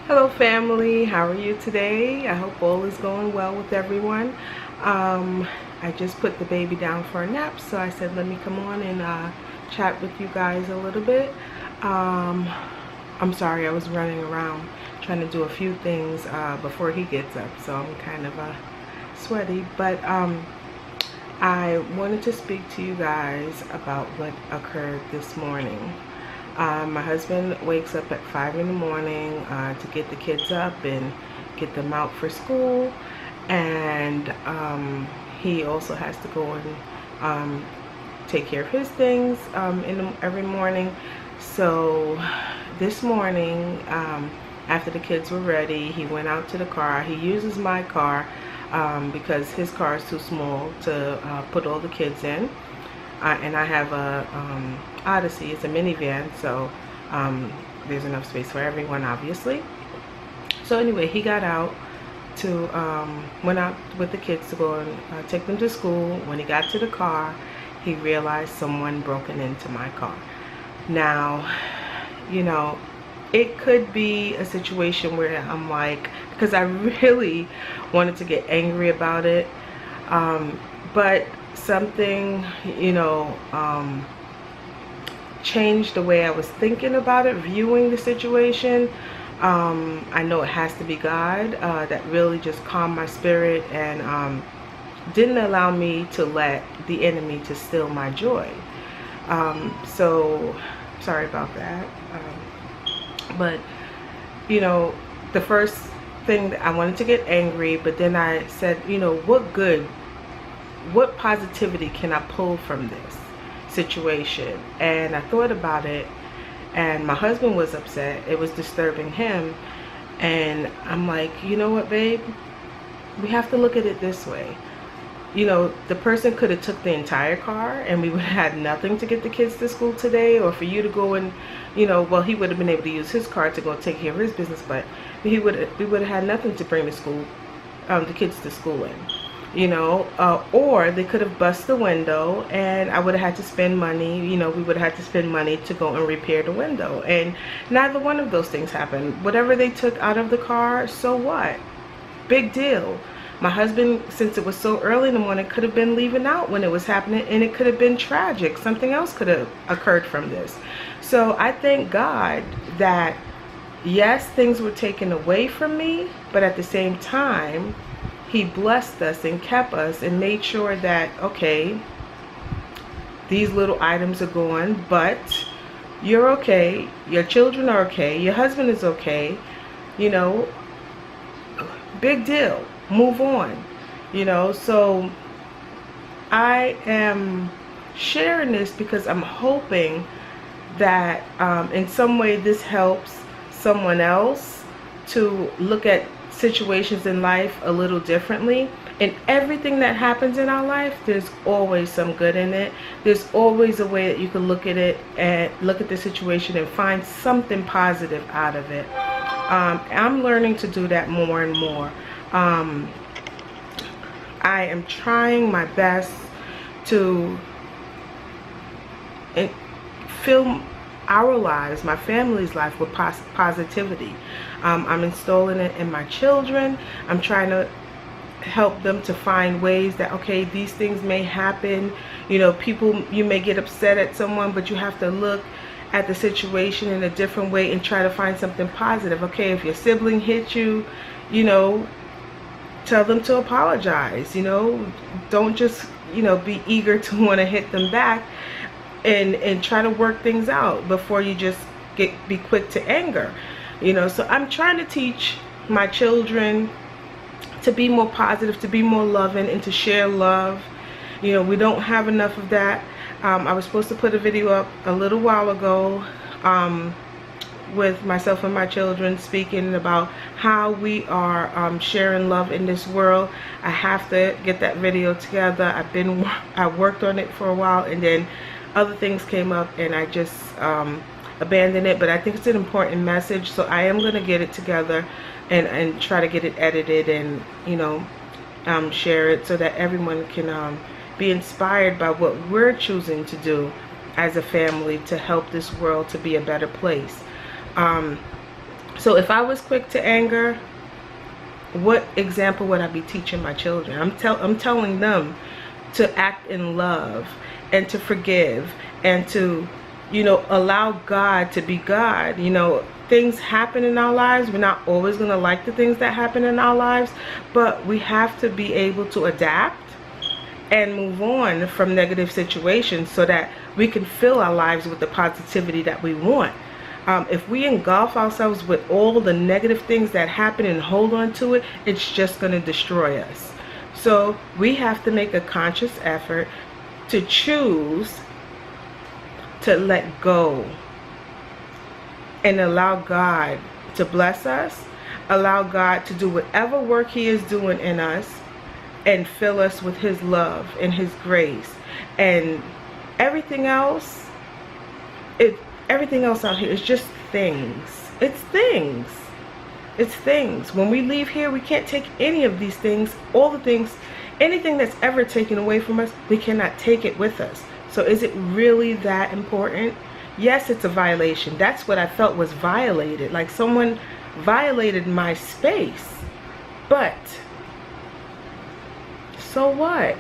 Hello family, how are you today? I hope all is going well with everyone. I just put the baby down for a nap, so I said let me come on and chat with you guys a little bit. I'm sorry, I was running around trying to do a few things before he gets up, so I'm kind of sweaty, but I wanted to speak to you guys about what occurred this morning. My husband wakes up at 5 in the morning to get the kids up and get them out for school, and he also has to go and take care of his things every morning. So this morning, after the kids were ready, he went out to the car. He uses my car because his car is too small to put all the kids in. And I have a Odyssey. It's a minivan, so there's enough space for everyone, obviously. So anyway, he got out to went out with the kids to go and take them to school. When he got to the car, he realized someone broken into my car. Now, you know, it could be a situation where I'm like, because I really wanted to get angry about it, but something, you know, changed the way I was thinking about it, viewing the situation. I know it has to be God that really just calmed my spirit and didn't allow me to let the enemy to steal my joy. So sorry about that, but you know, the first thing that I wanted to get angry, but then I said, you know, what positivity can I pull from this situation? And I thought about it, and my husband was upset. It was disturbing him, and I'm like, you know what, babe, we have to look at it this way. You know, the person could have took the entire car and we would have had nothing to get the kids to school today, or for you to go and, you know, well, he would have been able to use his car to go take care of his business, but we would have had nothing to bring the kids to school in. You know, or they could have bust the window and I would have had to spend money. You know, we would have had to spend money to go and repair the window, and neither one of those things happened. Whatever they took out of the car, so what? Big deal. My husband, since it was so early in the morning, could have been leaving out when it was happening, and it could have been tragic. Something else could have occurred from this. So I thank God that, yes, things were taken away from me, but at the same time, he blessed us and kept us and made sure that, okay, these little items are gone, but you're okay, your children are okay, your husband is okay, you know, big deal, move on, you know. So I am sharing this because I'm hoping that in some way this helps someone else to look at situations in life a little differently. And everything that happens in our life, there's always some good in it. There's always a way that you can look at it and look at the situation and find something positive out of it. I'm learning to do that more and more. I am trying my best to fill our lives, my family's life, with positivity. I'm installing it in my children. I'm trying to help them to find ways that, okay, these things may happen. You know, you may get upset at someone, but you have to look at the situation in a different way and try to find something positive. Okay, if your sibling hit you, you know, tell them to apologize. You know, don't just, you know, be eager to want to hit them back. And try to work things out before you just be quick to anger. You know, so I'm trying to teach my children to be more positive, to be more loving, and to share love. You know, we don't have enough of that. I was supposed to put a video up a little while ago with myself and my children, speaking about how we are sharing love in this world. I have to get that video together. I worked on it for a while, and then other things came up and I just abandoned it. But I think it's an important message, so I am going to get it together and try to get it edited and, you know, share it so that everyone can be inspired by what we're choosing to do as a family to help this world to be a better place. So if I was quick to anger, what example would I be teaching my children? I'm telling them to act in love and to forgive and to, you know, allow God to be God. You know, things happen in our lives. We're not always going to like the things that happen in our lives, but we have to be able to adapt and move on from negative situations so that we can fill our lives with the positivity that we want. If we engulf ourselves with all the negative things that happen and hold on to it, it's just going to destroy us. So we have to make a conscious effort to choose to let go and allow God to bless us, allow God to do whatever work He is doing in us and fill us with His love and His grace. And everything else, everything else out here is just things. It's things. It's things. When we leave here, we can't take any of these things, all the things, anything that's ever taken away from us, we cannot take it with us. So is it really that important? Yes, it's a violation. That's what I felt was violated. Like someone violated my space. But so what?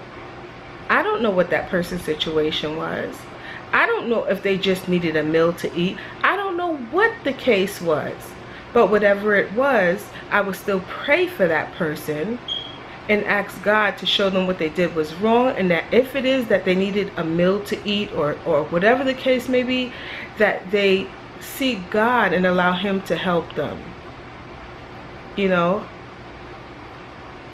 I don't know what that person's situation was. I don't know if they just needed a meal to eat. I don't know what the case was. But whatever it was, I would still pray for that person and ask God to show them what they did was wrong, and that if it is that they needed a meal to eat or whatever the case may be, that they seek God and allow Him to help them. You know,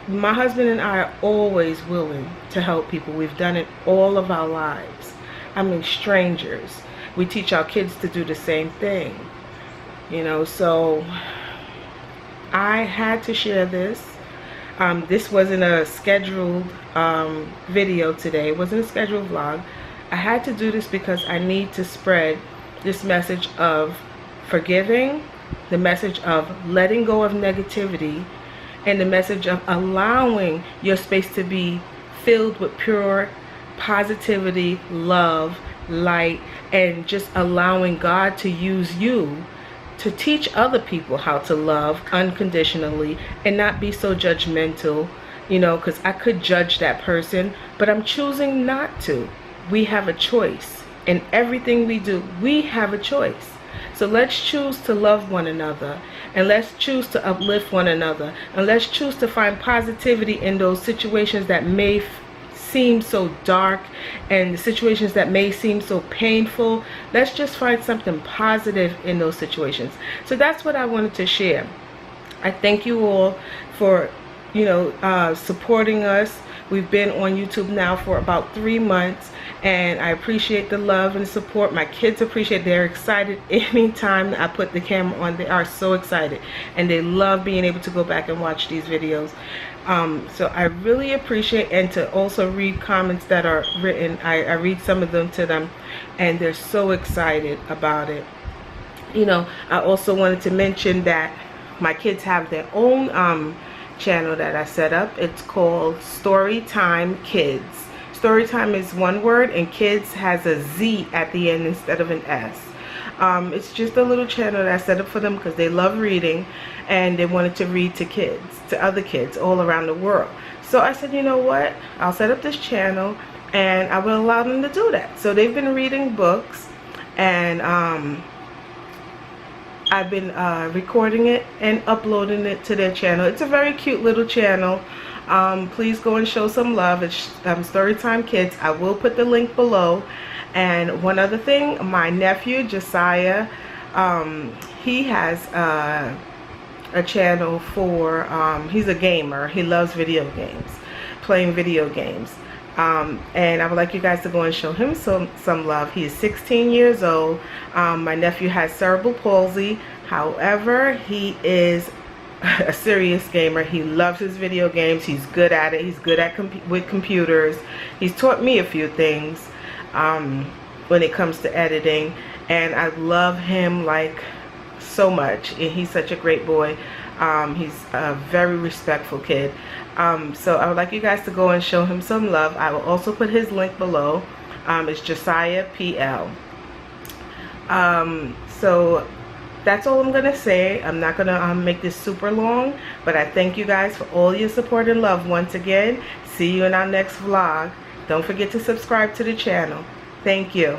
my husband and I are always willing to help people. We've done it all of our lives. I mean, strangers. We teach our kids to do the same thing. You know, so I had to share this. This wasn't a scheduled video today. It wasn't a scheduled vlog. I had to do this because I need to spread this message of forgiving, the message of letting go of negativity, and the message of allowing your space to be filled with pure positivity, love, light, and just allowing God to use you to teach other people how to love unconditionally and not be so judgmental, you know, because I could judge that person, but I'm choosing not to. We have a choice. In everything we do, we have a choice. So let's choose to love one another, and let's choose to uplift one another, and let's choose to find positivity in those situations that may seem so dark and the situations that may seem so painful. Let's just find something positive in those situations. So that's what I wanted to share. I thank you all for, you know, supporting us. We've been on YouTube now for about 3 months, and I appreciate the love and support. My kids appreciate it. They're excited anytime I put the camera on. They are so excited, and they love being able to go back and watch these videos. So I really appreciate, and to also read comments that are written. I read some of them to them, and they're so excited about it. You know, I also wanted to mention that my kids have their own channel that I set up. It's called StoryTime Kids. Storytime is one word, and kids has a Z at the end instead of an S. It's just a little channel that I set up for them because they love reading, and they wanted to read to kids, to other kids all around the world. So I said, you know what, I'll set up this channel and I will allow them to do that. So they've been reading books, and I've been recording it and uploading it to their channel. It's a very cute little channel. Please go and show some love. It's Storytime Kids. I will put the link below. And one other thing, my nephew Jahsiya, he has a channel for, he's a gamer. He loves video games, playing video games. And I would like you guys to go and show him some love. He is 16 years old. My nephew has cerebral palsy. However, he is a serious gamer. He loves his video games. He's good at it. He's good at with computers. He's taught me a few things when it comes to editing, and I love him like so much. And he's such a great boy. He's a very respectful kid. So I would like you guys to go and show him some love. I will also put his link below. It's Jahsiya P.L. So that's all I'm gonna say. I'm not gonna make this super long, but I thank you guys for all your support and love once again. See you in our next vlog. Don't forget to subscribe to the channel. Thank you.